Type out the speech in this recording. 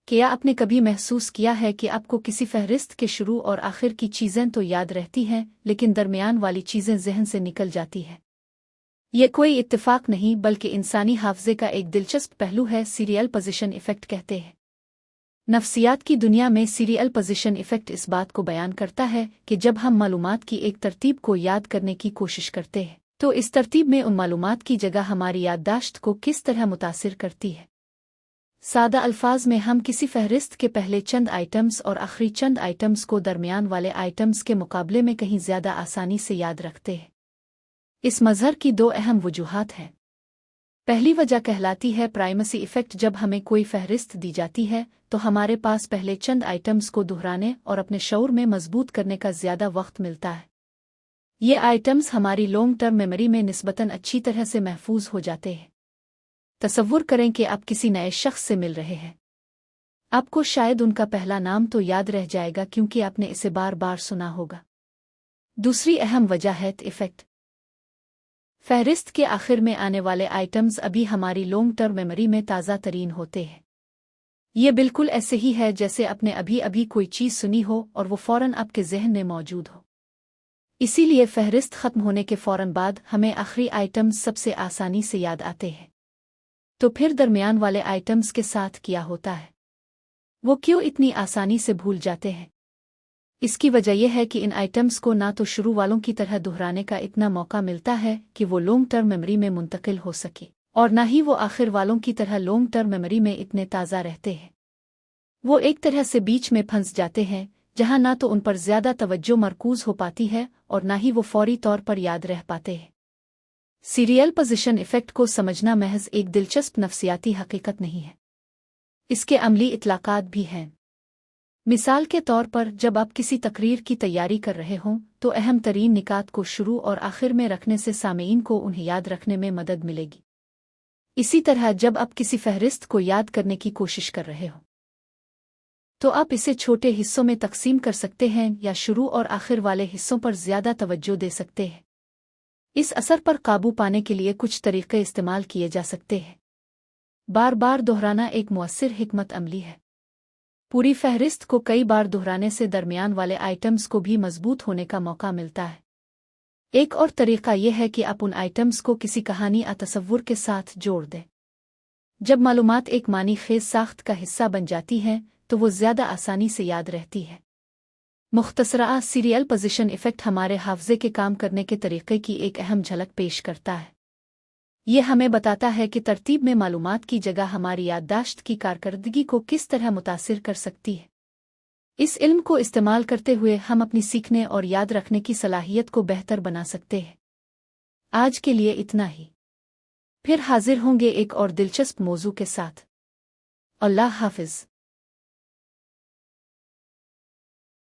क्या आपने कभी महसूस किया है कि आपको किसी फहरिस्त के शुरू और आखिर की चीज़ें तो याद रहती हैं, लेकिन दरमियान वाली चीज़ें ज़हन से निकल जाती हैं? ये कोई इत्तेफाक नहीं बल्कि इंसानी हाफ़ज़े का एक दिलचस्प पहलू है। सीरियल पोजीशन इफ़ेक्ट कहते हैं। नफ्सियात की दुनिया में सीरियल पोजीशन इफ़ेक्ट इस बात को बयान करता है कि जब हम मालूमात की एक तरतीब को याद करने की कोशिश करते हैं तो इस तरतीब में उन मालूमात की जगह हमारी याददाश्त को किस तरह मुतासिर करती है। सादा अल्फाज में हम किसी फहरिस्त के पहले चंद आइटम्स और आखिरी चंद आइटम्स को दरमियान वाले आइटम्स के मुकाबले में कहीं ज़्यादा आसानी से याद रखते हैं। इस मज़हर की दो अहम वजूहात हैं। पहली वजह कहलाती है प्राइमेसी इफ़ेक्ट। जब हमें कोई फहरिस्त दी जाती है तो हमारे पास पहले चंद आइटम्स को दोहराने और अपने शऊर में मजबूत करने का ज़्यादा वक्त मिलता है। ये आइटम्स हमारी लॉन्ग टर्म मेमोरी में निस्बतन अच्छी तरह से महफूज हो जाते हैं। तसव्वुर करें कि आप किसी नए शख्स से मिल रहे हैं। आपको शायद उनका पहला नाम तो याद रह जाएगा क्योंकि आपने इसे बार बार सुना होगा। दूसरी अहम वजह है इफ़ेक्ट। फहरिस्त के आखिर में आने वाले आइटम्स अभी हमारी लॉन्ग टर्म मेमोरी में ताज़ा तरीन होते हैं। ये बिल्कुल ऐसे ही है जैसे आपने अभी अभी कोई चीज़ सुनी हो और वो फ़ौरन आपके जहन में मौजूद हो। इसीलिए फहरिस्त ख़त्म होने के फ़ौरन बाद हमें आखिरी आइटम्स सबसे आसानी से याद आते हैं। तो फिर दरमियान वाले आइटम्स के साथ क्या होता है? वो क्यों इतनी आसानी से भूल जाते हैं? इसकी वजह यह है कि इन आइटम्स को ना तो शुरू वालों की तरह दोहराने का इतना मौका मिलता है कि वो लॉन्ग टर्म मेमोरी में मुंतकिल हो सके, और ना ही वो आखिर वालों की तरह लॉन्ग टर्म मेमोरी में इतने ताज़ा रहते हैं। वो एक तरह से बीच में फंस जाते हैं, जहां ना तो उन पर ज़्यादा तवज्जो मरकूज हो पाती है और ना ही वो फौरी तौर पर याद रह पाते हैं। सीरियल पोजीशन इफ़ेक्ट को समझना महज एक दिलचस्प नफ्सियाती हकीकत नहीं है, इसके अमली इतलाक़ात भी हैं। मिसाल के तौर पर जब आप किसी तकरीर की तैयारी कर रहे हों तो अहम तरीन निकात को शुरू और आखिर में रखने से सामीईन को उन्हें याद रखने में मदद मिलेगी। इसी तरह जब आप किसी फहरिस्त को याद करने की कोशिश कर रहे हो तो आप इसे छोटे हिस्सों में तकसीम कर सकते हैं या शुरू और आखिर वाले हिस्सों पर ज़्यादा तवज्जो दे सकते हैं। इस असर पर काबू पाने के लिए कुछ तरीक़े इस्तेमाल किए जा सकते हैं। बार बार दोहराना एक मुअस्सिर हिकमत अमली है। पूरी फहरिस्त को कई बार दोहराने से दरमियान वाले आइटम्स को भी मजबूत होने का मौका मिलता है। एक और तरीक़ा यह है कि आप उन आइटम्स को किसी कहानी या तसव्वुर के साथ जोड़ दें। जब मालूमात एक मानी खेज साख्त का हिस्सा बन जाती हैं तो वो ज़्यादा आसानी से याद रहती है। मुख्तसरा सीरियल पोजीशन इफ़ेक्ट हमारे हाफ़ज़े के काम करने के तरीक़े की एक अहम झलक पेश करता है। ये हमें बताता है कि तरतीब में मालूमात की जगह हमारी याददाश्त की कारकर्दगी को किस तरह मुतासिर कर सकती है। इस इल्म को इस्तेमाल करते हुए हम अपनी सीखने और याद रखने की सलाहियत को बेहतर बना सकते हैं। आज के लिए इतना ही। फिर हाजिर होंगे एक और दिलचस्प मौजू के साथ। अल्लाह हाफ़िज़।